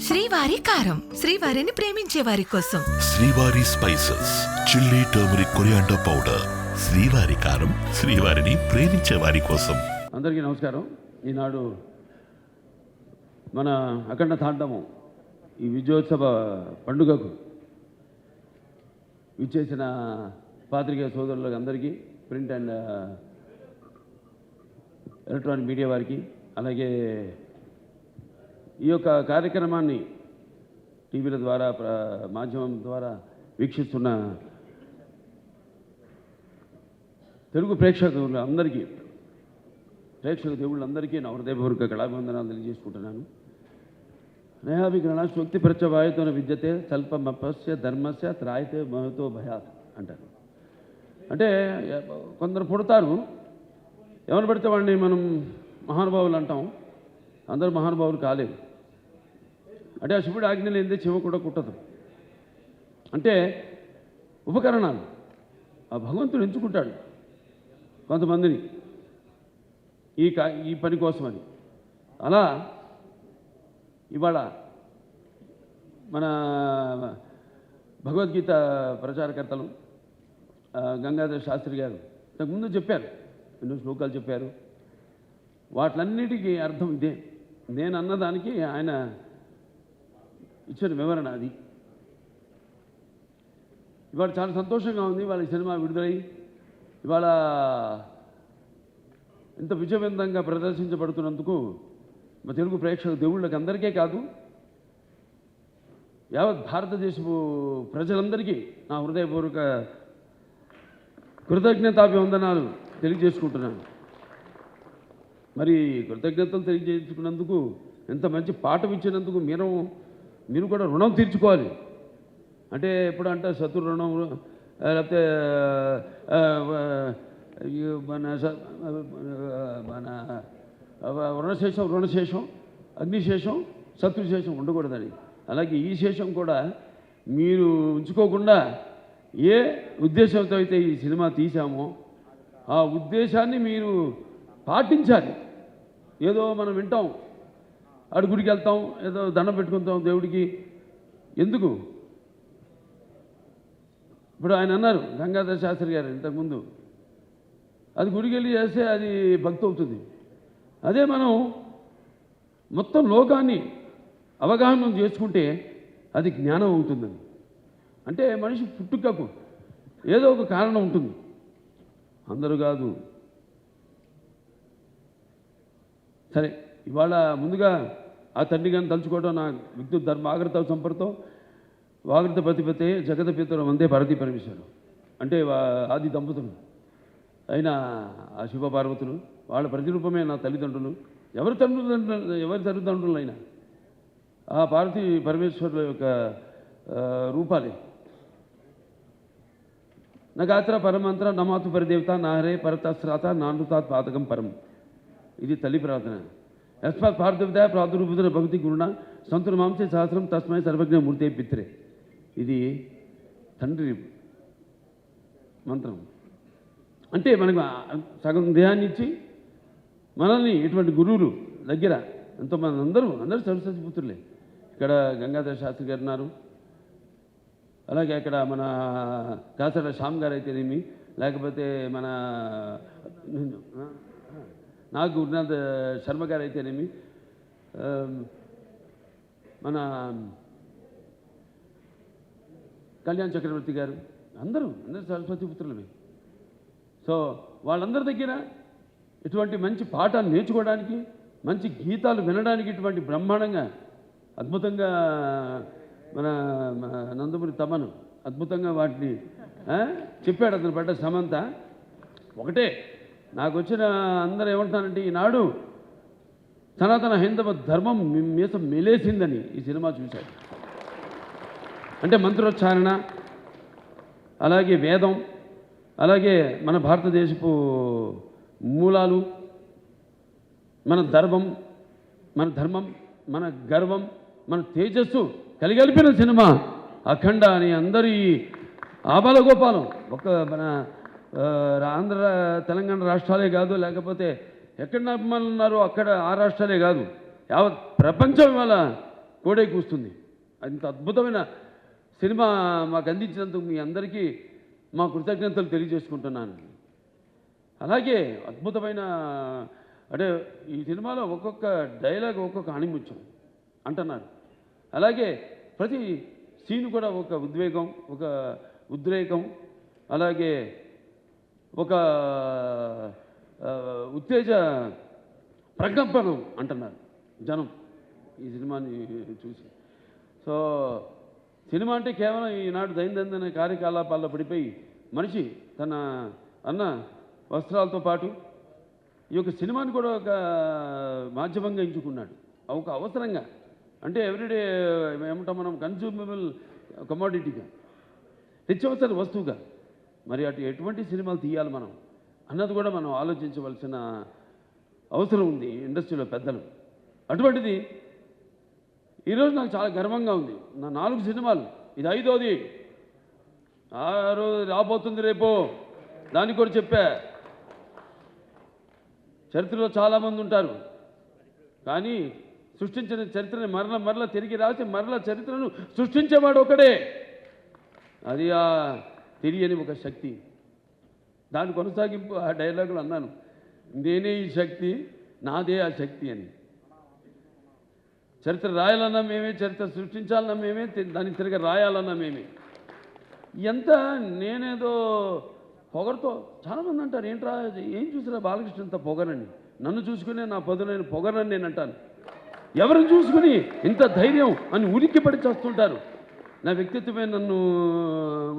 శ్రీవారి కారం, శ్రీవారిని ప్రేమించే వారి కోసం. శ్రీవారి spices, chilli, turmeric, coriander powder. శ్రీవారి కారం, శ్రీవారిని ప్రేమించే వారి కోసం. అందరికీ నమస్కారం. ఈనాడు మన అఖండ తాండవం ఈ విజయోత్సవ పండుగకు విచ్చేసిన పాత్రికేయ సోదరులకు అందరికీ, ప్రింట్ అండ్ ఎలక్ట్రానిక్ మీడియా వారికి, అలాగే ఈ యొక్క కార్యక్రమాన్ని టీవీల ద్వారా మాధ్యమం ద్వారా వీక్షిస్తున్న తెలుగు ప్రేక్షకులందరికీ, ప్రేక్షక దేవుళ్ళందరికీ నా హృదయపూర్వక కళాభివందనాలు తెలియజేసుకుంటున్నాను. నయాభిగ్రహణ శక్తి ప్రత్యవాయుతోన విద్యతే స్వల్పమపస్య ధర్మస్య త్రాయితే మహతో భయాత్ అంటారు. అంటే కొందరు పుడతారు, ఎవరు పడితే వాడిని మనం మహానుభావులు అంటాం. అందరూ మహానుభావులు కాలేరు. అంటే ఆ శివుడు ఆజ్ఞ లేనిదే చెవ కూడా కుట్టదు. అంటే ఉపకరణాలు ఆ భగవంతుడు ఎంచుకుంటాడు కొంతమందిని ఈ పని కోసమని. అలా ఇవాళ మన భగవద్గీత ప్రచారకర్తలు గంగాధర శాస్త్రి గారు ఇంతకుముందు చెప్పారు, ఎన్నో శ్లోకాలు చెప్పారు. వాటిలన్నిటికీ అర్థం ఇదే. నేను అన్నదానికి ఆయన ఇచ్చిన వివరణ అది. ఇవాళ చాలా సంతోషంగా ఉంది. వాళ్ళ సినిమా విడుదలై ఇవాళ ఇంత విజయవంతంగా ప్రదర్శించబడుతున్నందుకు మా తెలుగు ప్రేక్షక దేవుళ్ళకి అందరికీ కాదు, యావత్ భారతదేశపు ప్రజలందరికీ నా హృదయపూర్వక కృతజ్ఞతాభివందనాలు తెలియజేసుకుంటున్నాను. మరి కృతజ్ఞతలు తెలియజేసుకున్నందుకు, ఎంత మంచి పాఠం ఇచ్చినందుకు మీరు కూడా రుణం తీర్చుకోవాలి. అంటే ఎప్పుడు అంటే శత్రు రుణం, లేకపోతే మన రుణశేషం, అగ్నిశేషం, శత్రుశేషం ఉండకూడదని. అలాగే ఈ శేషం కూడా మీరు ఉంచుకోకుండా ఏ ఉద్దేశంతో అయితే ఈ సినిమా తీసామో ఆ ఉద్దేశాన్ని మీరు పాటించాలి. ఏదో మనం వింటాం, గుడికి వెళ్తాం, ఏదో దండం పెట్టుకుంటాం దేవుడికి. ఎందుకు? ఇప్పుడు ఆయన అన్నారు గంగాధర శాస్త్రి గారు ఇంతకుముందు, అది గుడికి వెళ్ళి చేస్తే అది భక్తి అవుతుంది. అదే మనం మొత్తం లోకాన్ని అవగాహన చేసుకుంటే అది జ్ఞానం అవుతుందని. అంటే మనిషి పుట్టుకకు ఏదో ఒక కారణం ఉంటుంది, అందరూ కాదు. సరే, ఇవాళ ముందుగా ఆ తండ్రి గారిని తలుచుకోవడం నా విద్యుత్ ధర్మాగ్రత సంపర్తో వాగ్రత ప్రతిపతే జగత పితరం వందే భారతీ పరమేశ్వరు. అంటే ఆది దంపతులు అయిన ఆ శివపార్వతులు, వాళ్ళ ప్రతిరూపమే నా తల్లిదండ్రులు. ఎవరి తల్లిదండ్రులు అయినా ఆ పార్వతీ పరమేశ్వరుల యొక్క రూపాలే. నగాత్ర పరమంత్ర నమాతు పరిదేవత నాహరే పరతశ్రాత నానృతాత్ పాతకం పరం. ఇది తల్లి ప్రార్థన. యస్మాత్ పార్థివత ప్రాదురూపుతున్న భక్తి గురుణ సంతుల మాంసే సహస్రం తస్మై సర్వజ్ఞ మూర్తే పిత్రే. ఇది తండ్రి మంత్రం. అంటే మనకు సగం దేహాన్ని ఇచ్చి మనల్ని ఇటువంటి గురువులు దగ్గర ఎంతోమంది, అందరూ సరస్వతి పుత్రులే. ఇక్కడ గంగాధర శాస్త్రి గారు ఉన్నారు, అలాగే అక్కడ మన కాసర శ్యామ్ గారు అయితేనేమి, లేకపోతే మన నాగ్ గురునాథ్ శర్మ గారు అయితేనేమి, మన కళ్యాణ్ చక్రవర్తి గారు, అందరూ సరస్వతి పుత్రులమే. సో వాళ్ళందరి దగ్గర ఇటువంటి మంచి పాఠాలు నేర్చుకోవడానికి, మంచి గీతాలు వినడానికి ఇటువంటి బ్రహ్మాండంగా అద్భుతంగా మన నందమూరి తమను అద్భుతంగా వాటిని చెప్పాడు. అతను పడ్డ శ్రమంత ఒకటే. నాకు వచ్చిన అందరూ ఏమంటున్నారంటే, ఈనాడు సనాతన హైందవ ధర్మం మీసం మెలేసిందని ఈ సినిమా చూశాడు. అంటే మంత్రోచ్చారణ, అలాగే వేదం, అలాగే మన భారతదేశపు మూలాలు, మన ధర్మం, మన గర్వం, మన తేజస్సు కలిగలిపిన సినిమా అఖండ అని అందరూ ఈ ఆబాలగోపాలం ఒక మన ఆంధ్ర తెలంగాణ రాష్ట్రాలే కాదు, లేకపోతే ఎక్కడ అభిమానులు ఉన్నారో అక్కడ ఆ రాష్ట్రాలే కాదు, యావత్ ప్రపంచం ఇవాళ కోడే కూస్తుంది. అంత అద్భుతమైన సినిమా మాకు అందించినందుకు మీ అందరికీ మా కృతజ్ఞతలు తెలియజేసుకుంటున్నాను. అలాగే అద్భుతమైన అంటే ఈ సినిమాలో ఒక్కొక్క డైలాగ్ ఒక్కొక్క ఆణిముత్యం అంటున్నారు. అలాగే ప్రతి సీన్ కూడా ఒక ఉద్వేగం, ఒక ఉద్రేకం, అలాగే ఒక ఉత్తేజ ప్రకంపనం అంటున్నారు జనం ఈ సినిమాని చూసి. సో సినిమా అంటే కేవలం ఈనాడు దైనందిన కార్యకలాపాల్లో పడిపోయి మనిషి తన అన్న వస్త్రాలతో పాటు ఈ యొక్క సినిమాని కూడా ఒక మాధ్యమంగా ఎంచుకున్నాడు, ఒక అవసరంగా. అంటే ఎవ్రీడే ఏమంటాం మనం, కన్జ్యూమబుల్ కమోడిటీగా, నిత్యవసర వస్తువుగా. మరి ఎటువంటి సినిమాలు తీయాలి మనం అన్నది కూడా మనం ఆలోచించవలసిన అవసరం ఉంది ఇండస్ట్రీలో పెద్దలు. అటువంటిది ఈరోజు నాకు చాలా గర్వంగా ఉంది. నా 4 సినిమాలు, ఇది 5వది. 6 రాబోతుంది రేపు, దానికి కూడా చెప్పా. చరిత్రలో చాలామంది ఉంటారు, కానీ సృష్టించిన చరిత్రని మరల తిరిగి రాసి మరల చరిత్రను సృష్టించేవాడు ఒకడే. అది ఆ తెలియని ఒక శక్తి. దాని కొనసాగింపు ఆ డైలాగులు అన్నాను, నేనే ఈ శక్తి, నాదే ఆ శక్తి అని. చరిత్ర రాయాలన్నా మేమే, చరిత్ర సృష్టించాలన్నా మేమే, దాన్ని తిరిగి రాయాలన్నా మేమే. ఎంత నేనేదో పొగరుతో చాలామంది అంటారు, ఏంట్రా ఏం చూసినా బాలకృష్ణ ఇంత పొగరని. నన్ను చూసుకునే నా పదునైన పొగరని నేను అంటాను. ఎవరిని చూసుకుని ఇంత ధైర్యం అని ఉలిక్కిపడి చేస్తుంటారు. నా వ్యక్తిత్వమే నన్ను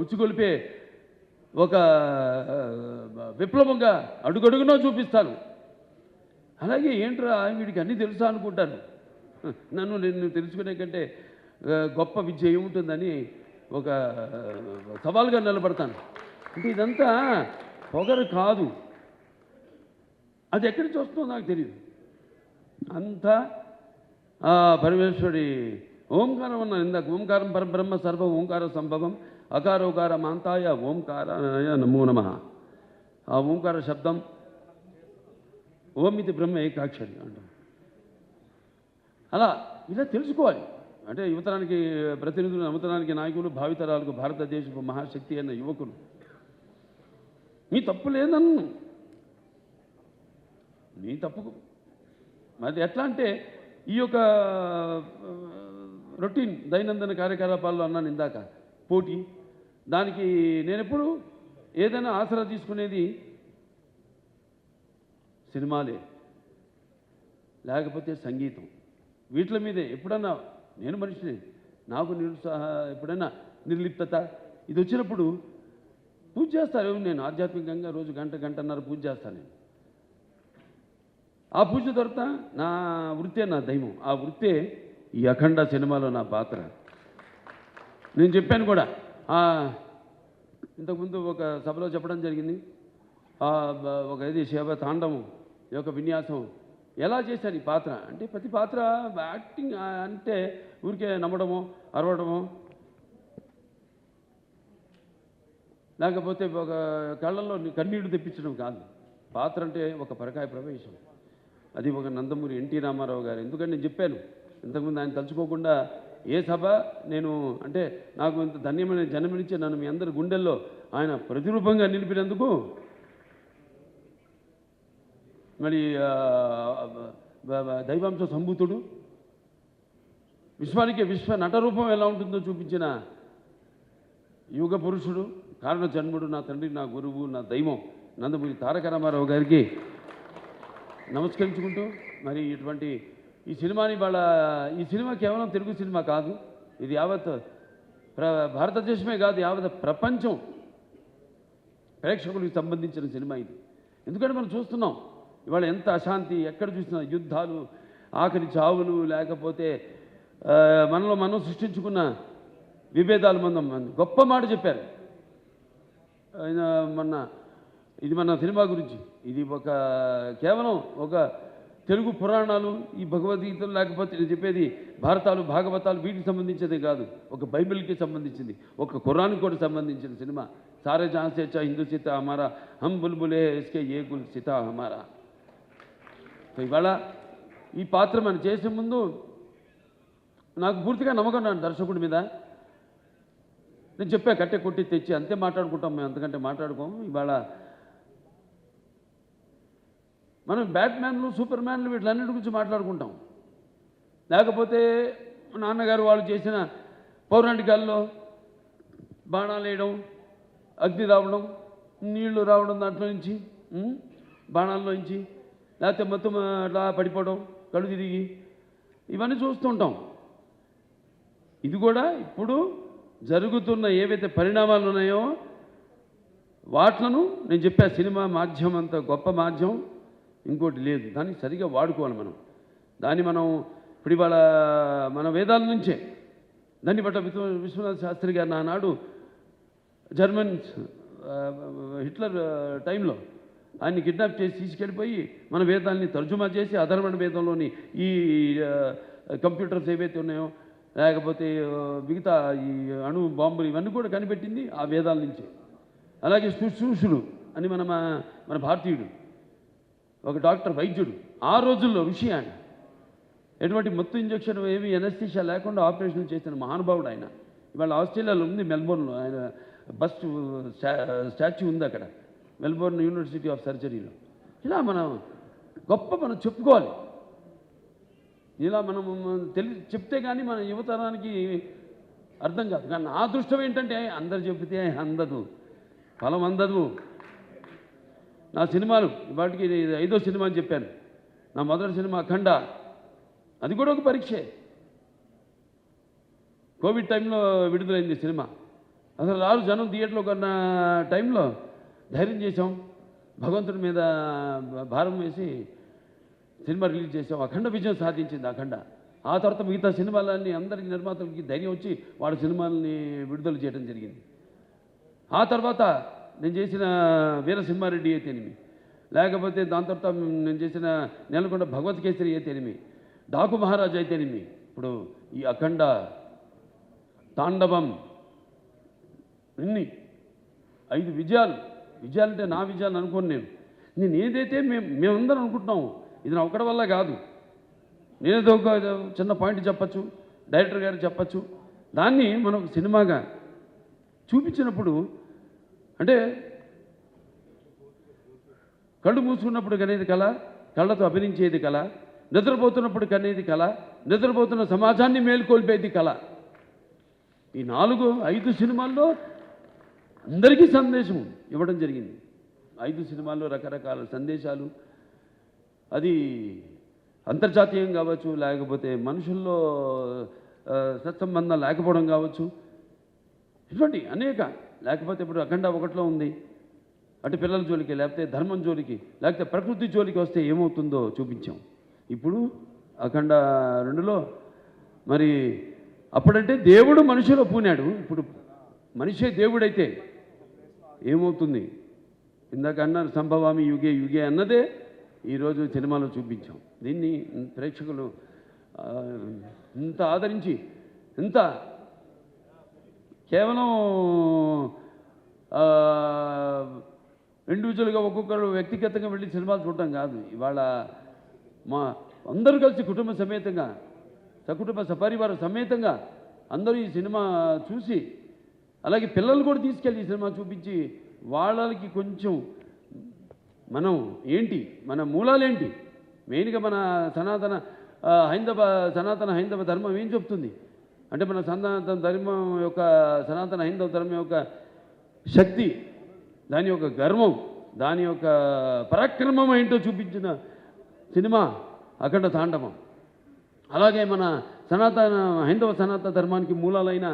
ఉచ్చిగొలిపే ఒక విప్లవంగా అడుగడుగునో చూపిస్తాను. అలాగే ఏంట్రా వీడికి అన్నీ తెలుసా అనుకుంటాను. నేను తెలుసుకునే కంటే గొప్ప విద్య ఏముంటుందని ఒక సవాల్గా నిలబడతాను. అంటే ఇదంతా పొగరు కాదు, అది ఎక్కడి నుంచి వస్తుందో నాకు తెలియదు. అంతా పరమేశ్వరి ఓంకారం అన్నాను ఇందాక. ఓంకారం పరబ్రహ్మ సర్వ ఓంకార సంభవం అకారోకార మాంతాయ ఓంకారాయ నమో నమః. ఆ ఓంకార శబ్దం ఓమితి బ్రహ్మ ఏకాక్షరి అంటాం. అలా ఇలా తెలుసుకోవాలి. అంటే యువతరానికి ప్రతినిధులు, నవతరానికి నాయకులు, భావితరాలకు భారతదేశపు మహాశక్తి అన్న యువకులు. మీ తప్పు లేదన్ను, మీ తప్పుకు మరి ఎట్లా అంటే ఈ యొక్క రొటీన్ దైనందిన కార్యకలాపాల్లో అన్నాను ఇందాక, పోటీ. దానికి నేను ఎప్పుడు ఏదైనా ఆసరా తీసుకునేది సినిమాలే, లేకపోతే సంగీతం. వీటి మీదే ఎప్పుడన్నా నేను మనిషిని, నాకు ఎప్పుడైనా నిర్లిప్తత ఇది వచ్చినప్పుడు పూజ చేస్తారు. నేను ఆధ్యాత్మికంగా రోజు గంటన్నర పూజ చేస్తాను. నేను ఆ పూజ దొరత నా వృత్తే నా దైవం. ఆ వృత్తే ఈ అఖండ సినిమాలో నా పాత్ర. నేను చెప్పాను కూడా, ఇంతకుముందు ఒక సభలో చెప్పడం జరిగింది. ఒక ఇది శివ తాండవం యొక్క విన్యాసం ఎలా చేశారు ఈ పాత్ర అంటే, ప్రతి పాత్ర యాక్టింగ్ అంటే ఊరికే నమ్మడమో అరవడమో, లేకపోతే ఒక కళ్ళల్లో కన్నీళ్లు తెప్పించడం కాదు. పాత్ర అంటే ఒక పరకాయ ప్రవేశం. అది ఒక నందమూరి ఎన్టీ రామారావు గారు. ఎందుకంటే నేను చెప్పాను ఇంతకుముందు, ఆయన తలుచుకోకుండా ఏ సభ నేను అంటే నాకు ఇంత ధన్యమైన జన్మనిచ్చి నన్ను మీ అందరి గుండెల్లో ఆయన ప్రతిరూపంగా నిలిపినందుకు మరి దైవాంశ సంభూతుడు, విశ్వానికి విశ్వ నటరూపం ఎలా ఉంటుందో చూపించిన యుగ పురుషుడు, కారణ జన్ముడు, నా తండ్రి, నా గురువు, నా దైవం నందమూరి తారక రామారావు గారికి నమస్కరించుకుంటూ, మరి ఇటువంటి ఈ సినిమాని ఈ సినిమా కేవలం తెలుగు సినిమా కాదు, ఇది యావత్ భారతదేశమే కాదు, యావత్ ప్రపంచం ప్రేక్షకులకు సంబంధించిన సినిమా ఇది. ఎందుకంటే మనం చూస్తున్నాం ఇవాళ ఎంత అశాంతి, ఎక్కడ చూసినా యుద్ధాలు, ఆఖరి చావులు, లేకపోతే మనలో మనం సృష్టించుకున్న విభేదాలు. గొప్ప మాట చెప్పారు ఆయన ఇది మన సినిమా గురించి. ఇది కేవలం ఒక తెలుగు పురాణాలు, ఈ భగవద్గీతలు, లేకపోతే నేను చెప్పేది భారతాలు, భాగవతాలు, వీటికి సంబంధించేదే కాదు, ఒక బైబిల్కి సంబంధించింది, ఒక ఖురాన్కి కూడా సంబంధించిన సినిమా. సారే జహాं से अच्छा హిందూ సీత హమారా, హమ్ బుల్బులే ఇస్కే ఏ గుల్ సీత హమారా. సో ఇవాళ ఈ పాత్ర మనం చేసే ముందు నాకు పూర్తిగా నమ్మకం నా దర్శకుడి మీద. నేను చెప్పా కట్టె కొట్టి తెచ్చి అంతే మాట్లాడుకుంటాం మేము, అంతకంటే మాట్లాడుకోము. ఇవాళ మనం బ్యాట్మ్యాన్లు సూపర్ మ్యాన్లు వీటిలన్నిటి గురించి మాట్లాడుకుంటాం. లేకపోతే నాన్నగారు వాళ్ళు చేసిన పౌరాణికాల్లో బాణాలు వేయడం, అగ్ని రావడం, నీళ్లు రావడం, దాంట్లో నుంచి బాణాల్లో నుంచి, లేకపోతే మొత్తం అట్లా పడిపోవడం, కళ్ళు తిరిగి, ఇవన్నీ చూస్తుంటాం. ఇది కూడా ఇప్పుడు జరుగుతున్న ఏవైతే పరిణామాలు ఉన్నాయో వాట్లను నేను చెప్పా. సినిమా మాధ్యమం అంత గొప్ప మాధ్యమం ఇంకోటి లేదు. దాన్ని సరిగా వాడుకోవాలి మనం. దాన్ని మనం ఇప్పుడు ఇవాళ మన వేదాల నుంచే దాన్ని బట్ట విశ్వనాథ శాస్త్రి గారు నానాడు జర్మన్ హిట్లర్ టైంలో ఆయన్ని కిడ్నాప్ చేసి తీసుకెళ్ళిపోయి మన వేదాల్ని తర్జుమా చేసి అధర్వణ వేదంలోని ఈ కంప్యూటర్స్ ఏవైతే ఉన్నాయో, లేకపోతే మిగతా ఈ అణు బాంబులు ఇవన్నీ కూడా కనిపెట్టింది ఆ వేదాల నుంచే. అలాగే శుశ్రూషుడు అని మన భారతీయుడు ఒక డాక్టర్, వైద్యుడు, ఆ రోజుల్లో ఋషి ఆయన, ఎటువంటి మత్తు ఇంజక్షన్ ఏమి ఎనస్థీషియా లేకుండా ఆపరేషన్ చేసిన మహానుభావుడు ఆయన. ఇవాళ ఆస్ట్రేలియాలో ఉంది, మెల్బోర్న్లో ఆయన బస్ట్ స్టాచ్యూ ఉంది అక్కడ, మెల్బోర్న్ యూనివర్సిటీ ఆఫ్ సర్జరీలో. ఇలా మనం చెప్పుకోవాలి. ఇలా మనం చెప్తే కానీ మన యువతరానికి అర్థం కాదు. కానీ నా అదృష్టం ఏంటంటే అందరు చెబితే అందదు, ఫలం అందదు. నా సినిమాలు వాటికి 5వ సినిమా అని చెప్పాను. నా మొదటి సినిమా అఖండ, అది కూడా ఒక పరీక్షే. కోవిడ్ టైంలో విడుదలైంది సినిమా. అసలు రారు జనం థియేటర్లో కొన్న టైంలో ధైర్యం చేసాం, భగవంతుడి మీద భారం వేసి సినిమా రిలీజ్ చేసాం. అఖండ విజయం సాధించింది అఖండ. ఆ తర్వాత మిగతా సినిమాలన్నీ అందరికీ నిర్మాతలకి ధైర్యం వచ్చి వాళ్ళ సినిమాలని విడుదల చేయడం జరిగింది. ఆ తర్వాత నేను చేసిన వీరసింహారెడ్డి అయితేనేమి, లేకపోతే దాని తర్వాత నేను చేసిన నెలకొండ భగవత్ కేసరి అయితేనేమి, డాకు మహారాజ్ అయితేనేమి, ఇప్పుడు ఈ అఖండ, తాండవం, ఇన్ని 5 విజయాలంటే నా విజయాలు అనుకోను. నేను ఏదైతే మేమందరం అనుకుంటున్నాము ఇది నా ఒక్కడి వల్ల కాదు. నేనేదో ఒక చిన్న పాయింట్ చెప్పచ్చు, డైరెక్టర్ గారు చెప్పచ్చు, దాన్ని మనం సినిమాగా చూపించినప్పుడు అంటే కళ్ళు మూసుకున్నప్పుడు కనేది కళ, కళ్ళతో అభినయించేది కళ, నిద్రపోతున్నప్పుడు కనేది కళ, నిద్రపోతున్న సమాజాన్ని మేల్కొల్పేది కళ. ఈ 4-5 సినిమాల్లో అందరికీ సందేశం ఇవ్వడం జరిగింది. 5 సినిమాల్లో రకరకాల సందేశాలు, అది అంతర్జాతీయం కావచ్చు, లేకపోతే మనుషుల్లో సత్సంబంధం లేకపోవడం కావచ్చు, ఇటువంటి అనేక. లేకపోతే ఇప్పుడు అఖండ 1లో ఉంది, అటు పిల్లల జోలికి, లేకపోతే ధర్మం జోలికి, లేకపోతే ప్రకృతి జోలికి వస్తే ఏమవుతుందో చూపించాం. ఇప్పుడు అఖండ 2లో మరి అప్పుడంటే దేవుడు మనిషిలో పూనాడు, ఇప్పుడు మనిషే దేవుడైతే ఏమవుతుంది? ఇందాక అన్నారు సంభవామి యుగే యుగే అన్నదే ఈరోజు సినిమాలో చూపించాం. దీన్ని ప్రేక్షకులు ఇంత ఆదరించి, ఇంత కేవలం ఇండివిజువల్గా ఒక్కొక్కరు వ్యక్తిగతంగా వెళ్ళి సినిమాలు చూడటం కాదు. ఇవాళ మా అందరూ కలిసి కుటుంబ సమేతంగా, సకుటుంబ సపరివార సమేతంగా అందరూ ఈ సినిమా చూసి, అలాగే పిల్లలు కూడా తీసుకెళ్ళి ఈ సినిమా చూపించి వాళ్ళకి కొంచెం మనం ఏంటి, మన మూలాలేంటి, మెయిన్గా మన సనాతన హైందవ ధర్మం ఏం చెప్తుంది అంటే, మన సనాతన ధర్మం యొక్క, సనాతన హైందవ ధర్మం యొక్క శక్తి, దాని యొక్క గర్వం, దాని యొక్క పరాక్రమం ఏంటో చూపించిన సినిమా అఖండ తాండవం. అలాగే మన హైందవ సనాతన ధర్మానికి మూలాలైన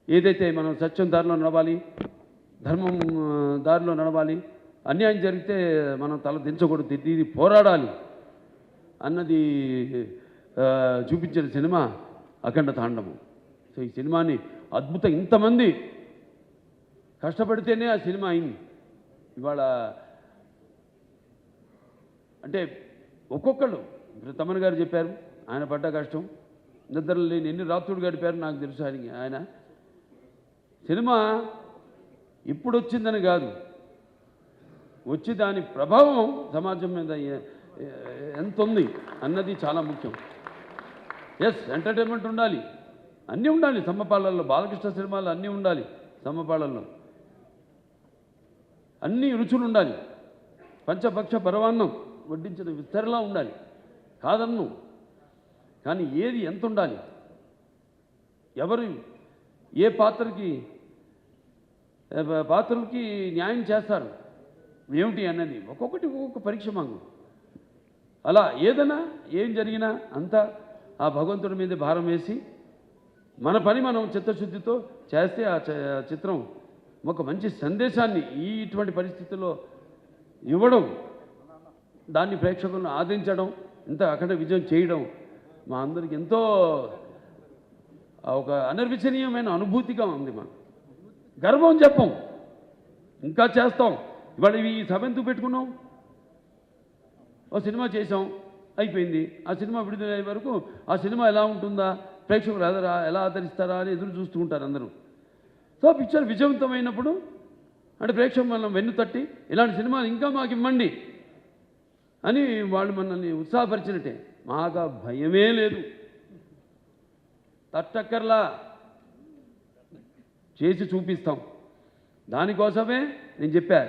ఏదైతే మనం సత్యం దారిలో నడవాలి, ధర్మం దారిలో నడవాలి, అన్యాయం జరిగితే మనం తల దించకూడదు, తిరిగి పోరాడాలి అన్నది చూపించిన సినిమా అఖండ తాండవం. సో ఈ సినిమాని అద్భుతం, ఇంతమంది కష్టపడితేనే ఆ సినిమా అయింది. ఇవాళ అంటే ఒక్కొక్కళ్ళు, ఇప్పుడు తమన్ గారు చెప్పారు ఆయన పడ్డ కష్టం, నిద్ర లేని ఎన్ని రాత్రులు గడిపారు నాకు తెలుసు. ఆయన సినిమా ఇప్పుడు వచ్చిందని కాదు, వచ్చి దాని ప్రభావం సమాజం మీద ఎంత ఉంది అన్నది చాలా ముఖ్యం. ఎస్, ఎంటర్టైన్మెంట్ ఉండాలి, అన్నీ ఉండాలి. సమ్మపాళ్ళల్లో బాలకృష్ణ సినిమాలు అన్నీ ఉండాలి. సమ్మపాళ్ళల్లో అన్ని రుచులు ఉండాలి. పంచపక్ష పరవాన్నం వడ్డించిన విస్తరలా ఉండాలి, కాదన్ను. కానీ ఏది ఎంత ఉండాలి, ఎవరు ఏ పాత్రలకి న్యాయం చేస్తారు ఏమిటి అన్నది ఒక్కొక్కటి ఒక్కొక్క పరీక్ష మాకు. అలా ఏదైనా ఏం జరిగినా అంతా ఆ భగవంతుడి మీద భారం వేసి మన పని మనం చిత్తశుద్ధితో చేస్తే ఆ చిత్రం ఒక మంచి సందేశాన్ని ఇటువంటి పరిస్థితుల్లో ఇవ్వడం, దాన్ని ప్రేక్షకులను ఆదరించడం, ఇంత అఖండ విజయం చేయడం మా అందరికి ఎంతో ఒక అనిర్వచనీయమైన అనుభూతిగా ఉంది. మనం గర్వం చెప్పం, ఇంకా చేస్తాం. ఇవాళ ఈ సభ ఎందుకు పెట్టుకున్నాం? ఓ సినిమా చేసాం, అయిపోయింది. ఆ సినిమా విడుదలయ్యే వరకు ఆ సినిమా ఎలా ఉంటుందా, ప్రేక్షకులు ఎలా ఆదరిస్తారా అని ఎదురు చూస్తూ ఉంటారు అందరూ. సో పిక్చర్ విజయవంతమైనప్పుడు అంటే ప్రేక్షకులు మనం వెన్ను తట్టి ఇలాంటి సినిమాలు ఇంకా మాకు ఇవ్వండి అని వాళ్ళు మనల్ని ఉత్సాహపరిచినట్టే. మాకు భయమే లేదు, తట్టక్కర్లా, చేసి చూపిస్తాం. దానికోసమే నేను చెప్పా,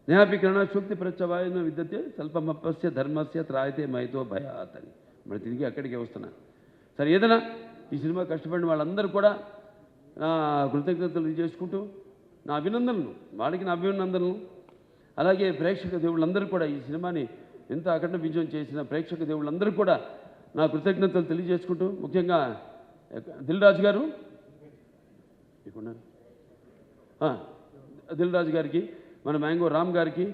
నేహాపీకరణ శుక్తి ప్రత్యవాయన విద్యతే స్వల్పమప్పస్య ధర్మస్య త్రాయతే మైతో భయాత్ అని మరి తిరిగి అక్కడికే వస్తున్నా. సరే, ఏదైనా ఈ సినిమా కష్టపడిన వాళ్ళందరూ కూడా నా కృతజ్ఞతలు చేసుకుంటూ నా అభినందనలు, వాళ్ళకి నా అభినందనలు. అలాగే ప్రేక్షక దేవుళ్ళందరూ కూడా ఈ సినిమాని ఎంత అఖండ విజయం చేసిన ప్రేక్షక దేవుళ్ళందరూ కూడా నా కృతజ్ఞతలు తెలియజేసుకుంటూ, ముఖ్యంగా దిల్ రాజు గారు, దిల్ రాజు గారికి, మన మ్యాంగో రామ్ గారికి,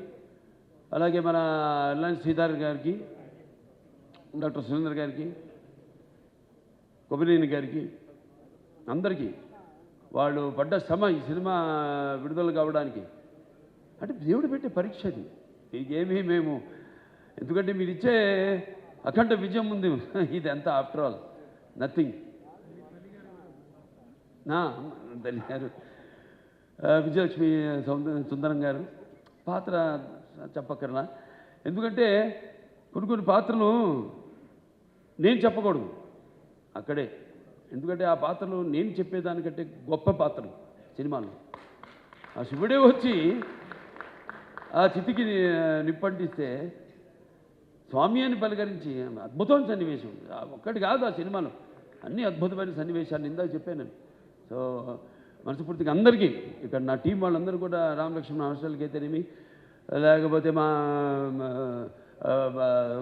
అలాగే మన రిలయన్స్ శ్రీధర్ గారికి, డాక్టర్ సురేందర్ గారికి, కొబినేని గారికి, అందరికీ వాళ్ళు పడ్డ శ్రమ ఈ సినిమా విడుదల కావడానికి అంటే దేవుడు పెట్టే పరీక్ష అది. మీకేమీ మేము, ఎందుకంటే మీరు ఇచ్చే అఖండ విజయం ఉంది, ఇది ఎంత ఆఫ్టర్ ఆల్ నథింగ్. తల్లి గారు, విజయలక్ష్మి సుందరం గారు పాత్ర చెప్పక్కర్లా. ఎందుకంటే కొన్ని పాత్రలు నేను చెప్పకూడదు అక్కడే, ఎందుకంటే ఆ పాత్రలు నేను చెప్పేదానికంటే గొప్ప పాత్రలు సినిమాలో. ఆ శివుడే వచ్చి ఆ చితికి నిప్పంటిస్తే స్వామి అని పలకరించి అద్భుతమైన సన్నివేశం ఒక్కటి కాదు ఆ సినిమాలో, అన్ని అద్భుతమైన సన్నివేశాలు ఇందాక చెప్పాను. సో మనస్ఫూర్తిగా అందరికీ ఇక్కడ నా టీం వాళ్ళందరూ కూడా, రామలక్ష్మణ హాస్టల్కి అయితేనేమి, లేకపోతే మా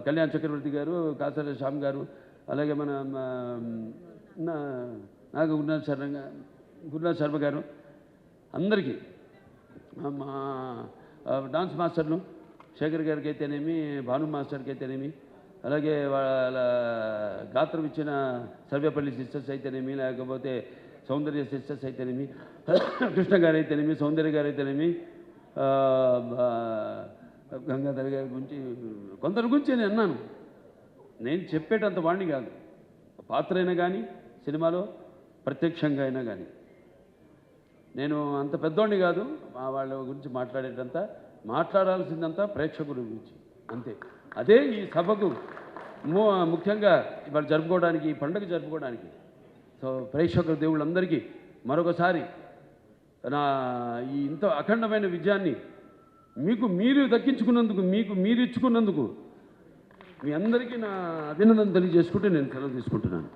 కళ్యాణ్ చక్రవర్తి గారు, కాసర శ్యామ్ గారు, అలాగే మన నాగ గురునాథ్ శర్మ గారు, అందరికీ, మా డాన్స్ మాస్టర్లు శేఖర్ గారికి అయితేనేమి, భాను మాస్టర్కి అయితేనేమి, అలాగే వాళ్ళ గాత్రం ఇచ్చిన సర్వేపల్లి సిస్టర్స్ అయితేనేమి, లేకపోతే సౌందర్య సిస్టర్స్ అయితేనేమి, కృష్ణ గారు అయితేనేమి, సౌందర్య గారు అయితేనేమి, గంగాధర్ గారి గురించి, కొందరి గురించి నేను అన్నాను. నేను చెప్పేటంత వాడిని కాదు, పాత్ర అయినా కానీ సినిమాలో ప్రత్యక్షంగా అయినా కానీ నేను అంత పెద్దోడిని కాదు. వాళ్ళ గురించి మాట్లాడాల్సిందంతా ప్రేక్షకుల గురించి అంతే. అదే ఈ సభకు ముఖ్యంగా ఇవాళ జరుపుకోవడానికి, ఈ పండుగ జరుపుకోవడానికి. సో ప్రేక్షకుల దేవుళ్ళందరికీ మరొకసారి నా ఈ ఇంత అఖండమైన విజయాన్ని మీకు మీరు దక్కించుకున్నందుకు, మీకు మీరు ఇచ్చుకున్నందుకు మీ అందరికీ నా అభినందన తెలియజేసుకుంటూ నేను సెలవు తీసుకుంటున్నాను.